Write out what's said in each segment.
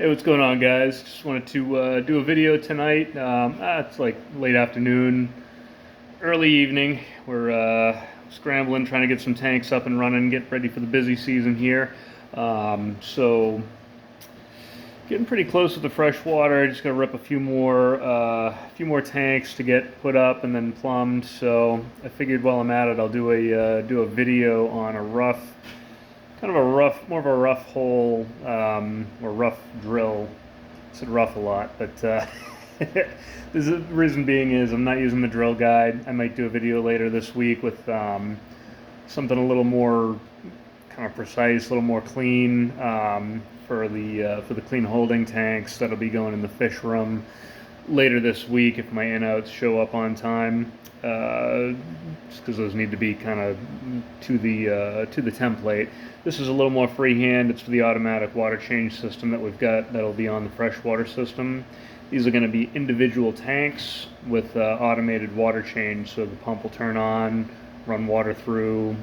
Hey, what's going on, guys? Just wanted to do a video tonight. It's like late afternoon, early evening. We're scrambling, trying to get some tanks up and running, get ready for the busy season here. So getting pretty close with the fresh water. Just gotta rip a few more tanks to get put up and then plumbed. So I figured while I'm at it, I'll do a video on a rough, more of a rough hole, or rough drill. I said rough a lot, but the reason being is I'm not using the drill guide. I might do a video later this week with something a little more kind of precise, a little more clean, for the clean holding tanks that'll be going in the fish room later this week if my in-outs show up on time. Just because those need to be kind of to the template. This is a little more freehand. It's for the automatic water change system that we've got that'll be on the freshwater system. These are going to be individual tanks with automated water change, so the pump will turn on, run water through,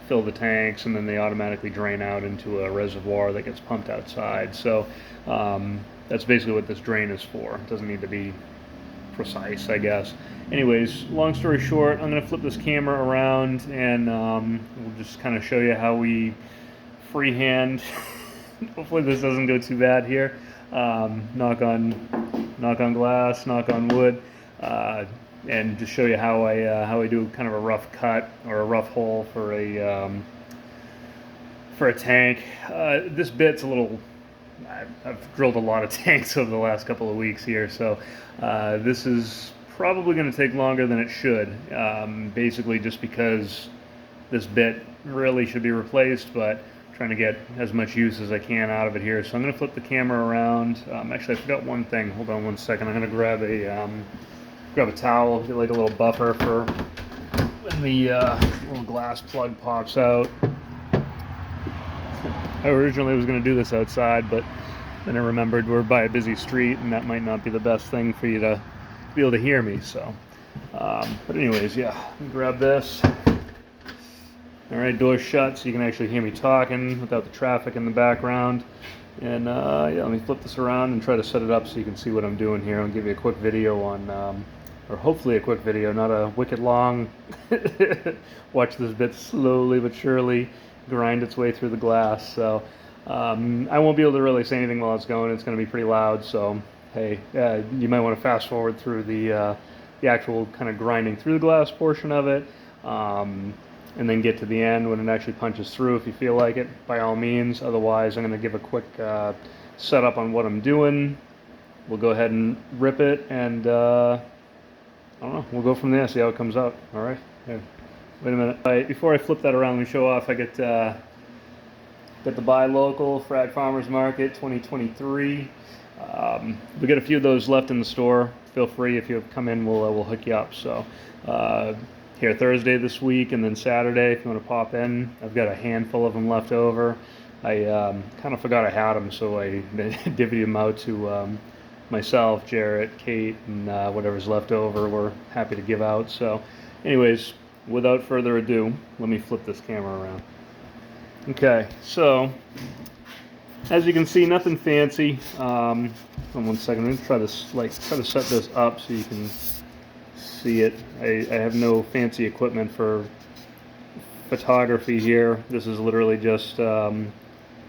fill the tanks, and then they automatically drain out into a reservoir that gets pumped outside. So that's basically what this drain is for. It doesn't need to be precise, I guess. Anyways, long story short, I'm going to flip this camera around and we'll just kind of show you how we freehand. Hopefully this doesn't go too bad here. Knock on glass, knock on wood, and just show you how I do kind of a rough cut or a rough hole for a tank. This bit's a little. I've drilled a lot of tanks over the last couple of weeks here, so this is probably going to take longer than it should. Basically, just because this bit really should be replaced, but trying to get as much use as I can out of it here. So I'm going to flip the camera around. Actually, I forgot one thing. Hold on one second. I'm going to grab a towel, get like a little buffer for when the little glass plug pops out. I originally was going to do this outside, but then I remembered we're by a busy street and that might not be the best thing for you to be able to hear me. So, but anyways, yeah, grab this. All right, door's shut so you can actually hear me talking without the traffic in the background. And yeah, let me flip this around and try to set it up so you can see what I'm doing here. I'll give you a quick video on, or hopefully a quick video, not a wicked long. Watch this bit slowly but surely grind its way through the glass. So I won't be able to really say anything while it's going. It's going to be pretty loud. So hey, you might want to fast forward through the actual kind of grinding through the glass portion of it. And then get to the end when it actually punches through if you feel like it, by all means. Otherwise, I'm going to give a quick setup on what I'm doing. We'll go ahead and rip it, and I don't know, we'll go from there, see how it comes out. All right? Here. Wait a minute. All right, before I flip that around, let me show off. I get the Buy Local Frag Farmers Market 2023. We got a few of those left in the store. Feel free, if you come in, we'll hook you up. So here Thursday this week, and then Saturday if you want to pop in. I've got a handful of them left over. I kind of forgot I had them, so I divvied them out to myself, Jarrett, Kate, and whatever's left over we're happy to give out. So anyways, without further ado, let me flip this camera around. Okay, so as you can see, nothing fancy. Hold on one second. I'm gonna try to set this up so you can see it. I have no fancy equipment for photography here. This is literally just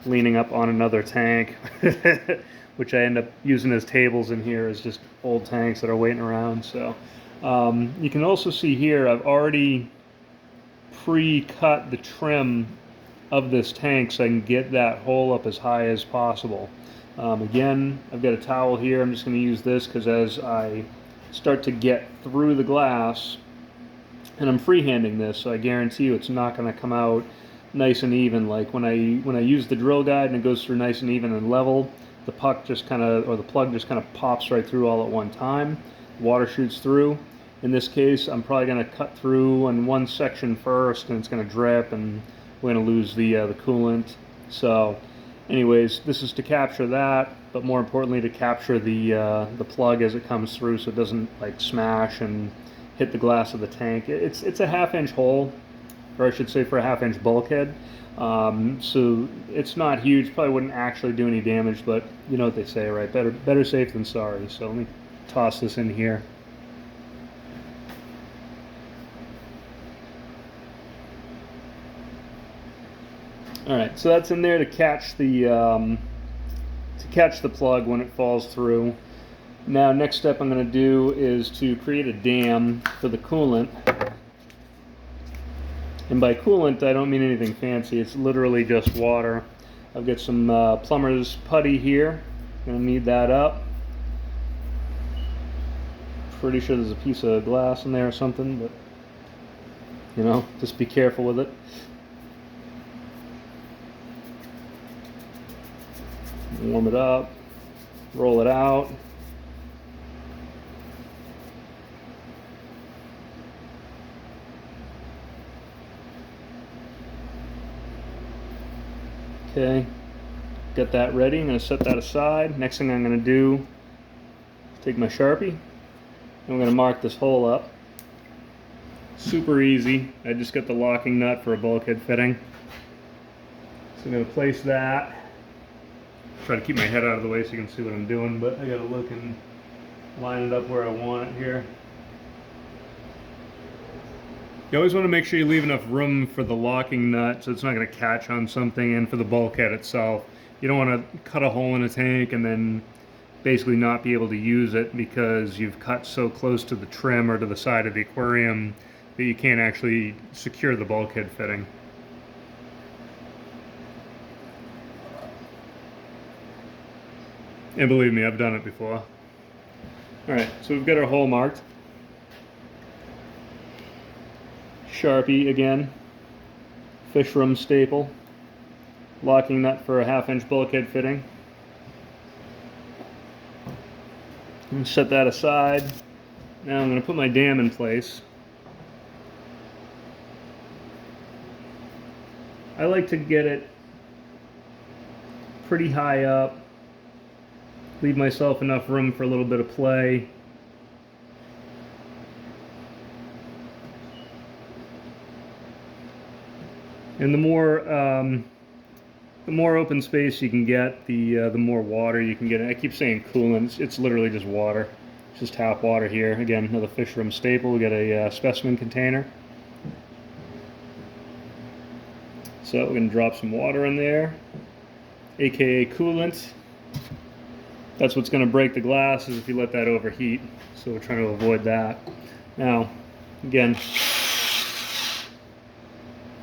leaning up on another tank, which I end up using as tables in here as just old tanks that are waiting around. So you can also see here I've already pre-cut the trim of this tank so I can get that hole up as high as possible. Again, I've got a towel here. I'm just going to use this because as I start to get through the glass, and I'm freehanding this, so I guarantee you it's not going to come out nice and even. Like when I use the drill guide and it goes through nice and even and level, the puck just kind of, or the plug just kind of pops right through all at one time. Water shoots through. In this case, I'm probably going to cut through in one section first, and it's going to drip, and we're going to lose the coolant. So anyways, this is to capture that, but more importantly to capture the plug as it comes through so it doesn't like smash and hit the glass of the tank. It's a 1/2 inch hole. or I should say for a 1/2 inch bulkhead. So it's not huge, probably wouldn't actually do any damage, but you know what they say, right? Better safe than sorry. So let me toss this in here. All right, so that's in there to catch the plug when it falls through. Now, next step I'm going to do is to create a dam for the coolant. And by coolant, I don't mean anything fancy. It's literally just water. I've got some plumber's putty here. Gonna need that up. Pretty sure there's a piece of glass in there or something, but you know, just be careful with it. Warm it up, roll it out. Okay, got that ready. I'm going to set that aside. Next thing I'm going to do is take my Sharpie and I'm going to mark this hole up. Super easy. I just got the locking nut for a bulkhead fitting. So I'm going to place that. Try to keep my head out of the way so you can see what I'm doing, but I got to look and line it up where I want it here. You always want to make sure you leave enough room for the locking nut so it's not going to catch on something, and for the bulkhead itself. You don't want to cut a hole in a tank and then basically not be able to use it because you've cut so close to the trim or to the side of the aquarium that you can't actually secure the bulkhead fitting. And believe me, I've done it before. Alright, so we've got our hole marked. Sharpie again, fish room staple, locking nut for a 1/2 inch bulkhead fitting. And set that aside. Now I'm going to put my dam in place. I like to get it pretty high up, leave myself enough room for a little bit of play. And the more open space you can get, the more water you can get. I keep saying coolant. It's literally just water. It's just tap water here. Again, another fish room staple. We got a specimen container. So we're going to drop some water in there, aka coolant. That's what's going to break the glass is if you let that overheat. So we're trying to avoid that. Now, again,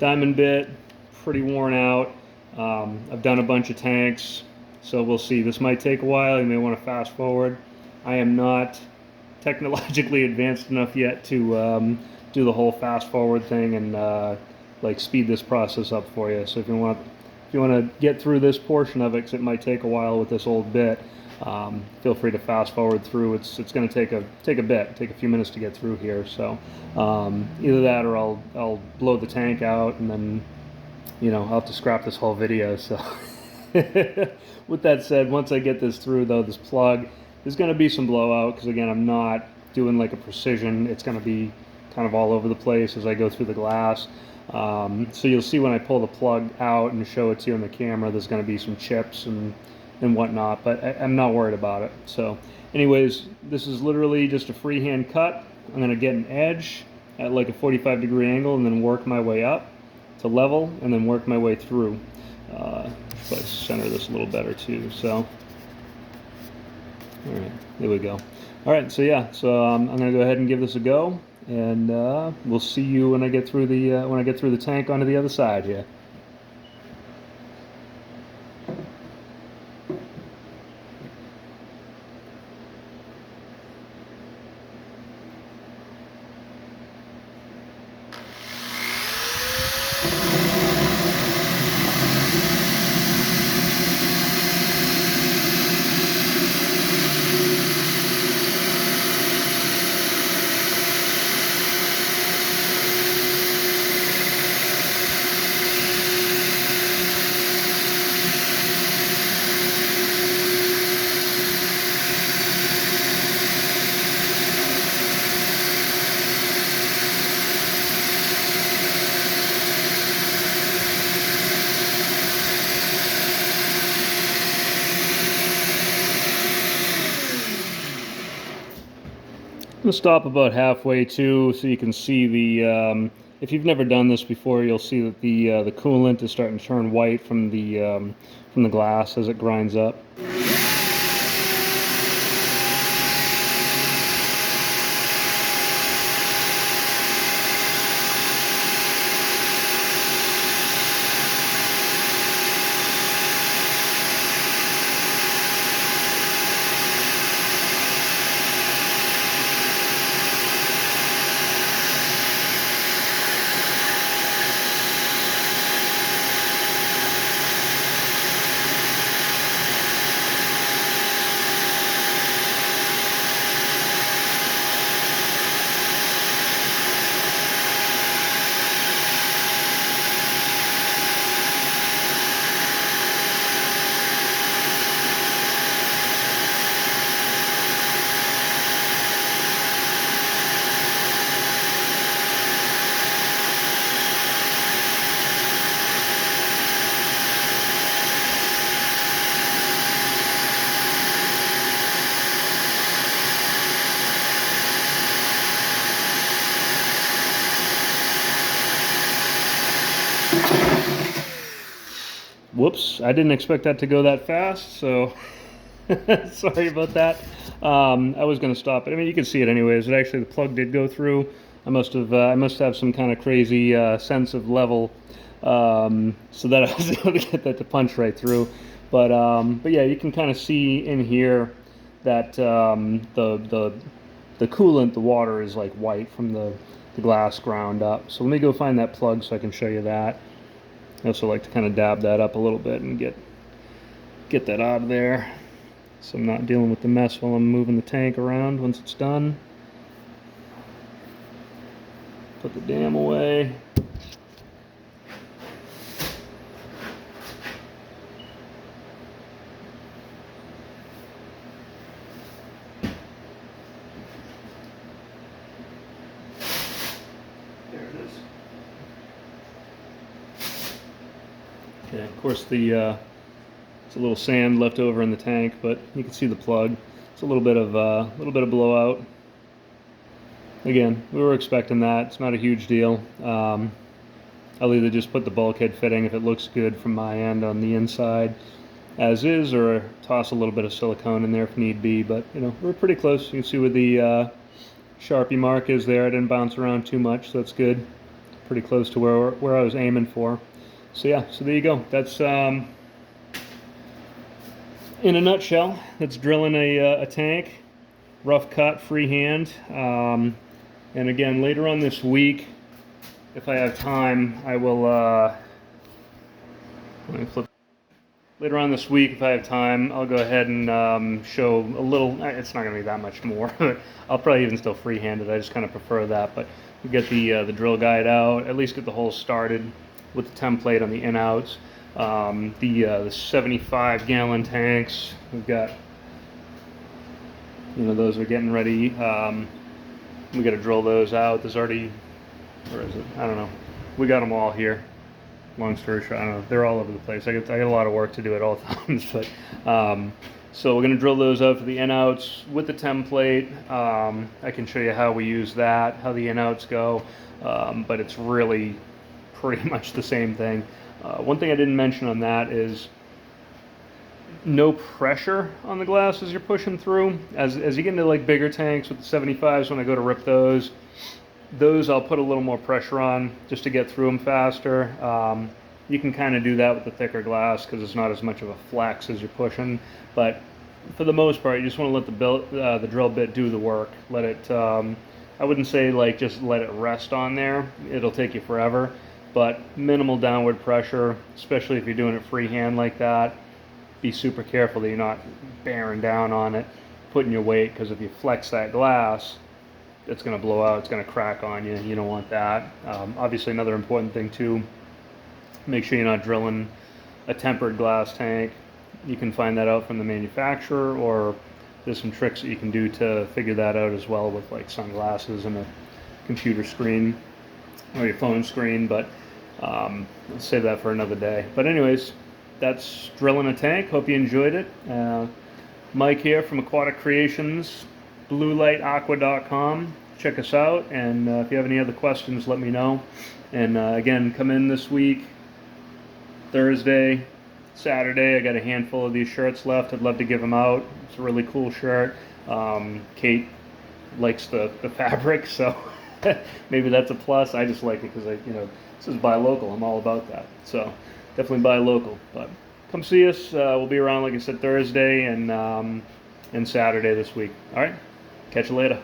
diamond bit, pretty worn out. I've done a bunch of tanks, so we'll see. This might take a while. You may want to fast forward. I am not technologically advanced enough yet to do the whole fast forward thing and like speed this process up for you. So if you want to get through this portion of it, because it might take a while with this old bit, feel free to fast forward through. It's going to take a few minutes to get through here. So either that or I'll blow the tank out and then, you know, I'll have to scrap this whole video. So with that said, once I get this through though, this plug, there's going to be some blowout because again, I'm not doing like a precision. It's going to be kind of all over the place as I go through the glass. So you'll see when I pull the plug out and show it to you on the camera, there's going to be some chips and whatnot, but I'm not worried about it. So anyways, this is literally just a freehand cut. I'm going to get an edge at like a 45-degree angle and then work my way up to level and then work my way through. So I center this a little better too. So all right, there we go. All right, so yeah, so I'm going to go ahead and give this a go, and we'll see you when I get through the tank onto the other side here. I'm gonna stop about halfway too, so you can see the. If you've never done this before, you'll see that the coolant is starting to turn white from the glass as it grinds up. Whoops, I didn't expect that to go that fast, so sorry about that. I was going to stop it. I mean, you can see it anyways. It actually, the plug did go through. I must have some kind of crazy sense of level, so that I was able to get that to punch right through. But yeah, you can kind of see in here that the coolant, the water is like white from the glass ground up. So let me go find that plug so I can show you that. I also like to kind of dab that up a little bit and get that out of there, so I'm not dealing with the mess while I'm moving the tank around once it's done. Put the dam away. There it is. Okay, of course it's a little sand left over in the tank, but you can see the plug. It's a little bit of blowout. Again, we were expecting that. It's not a huge deal. I'll either just put the bulkhead fitting if it looks good from my end on the inside as is, or toss a little bit of silicone in there if need be. But you know, we're pretty close. You can see where the Sharpie mark is there. I didn't bounce around too much, so that's good. Pretty close to where I was aiming for. So yeah, so there you go. That's in a nutshell, that's drilling a tank, rough cut, freehand. And again, later on this week, if I have time, I will, let me flip. Later on this week, if I have time, I'll go ahead and show a little, it's not going to be that much more. I'll probably even still freehand it, I just kind of prefer that. But we get the drill guide out, at least get the holes started with the template on the in-outs. The 75 gallon tanks, we've got, you know, those are getting ready. We got to drill those out. There's already, where is it? I don't know. We got them all here. Long story short, I don't know. They're all over the place. I got a lot of work to do at all times, but so we're gonna drill those out for the in-outs with the template. I can show you how we use that, how the in-outs go, but it's really pretty much the same thing. One thing I didn't mention on that is no pressure on the glass as you're pushing through. As you get into like bigger tanks with the 75s, when I go to rip those I'll put a little more pressure on just to get through them faster. You can kind of do that with the thicker glass because it's not as much of a flex as you're pushing. But for the most part, you just want to let the drill bit do the work. Let it, I wouldn't say like just let it rest on there. It'll take you forever. But minimal downward pressure, especially if you're doing it freehand like that. Be super careful that you're not bearing down on it, putting your weight, because if you flex that glass, it's going to blow out, it's going to crack on you. You don't want that. Obviously, another important thing too, make sure you're not drilling a tempered glass tank. You can find that out from the manufacturer, or there's some tricks that you can do to figure that out as well with like sunglasses and a computer screen or your phone screen, but let's save that for another day. But anyways, that's drilling a tank. Hope you enjoyed it. Mike here from Aquatic Creations. bluelightakwa.com. Check us out, and if you have any other questions, let me know. And again, come in this week, Thursday, Saturday. I got a handful of these shirts left. I'd love to give them out. It's a really cool shirt. Kate likes the fabric, so maybe that's a plus. I just like it because this is buy local. I'm all about that. So definitely buy local. But come see us. We'll be around, like I said, Thursday and Saturday this week. All right. Catch you later.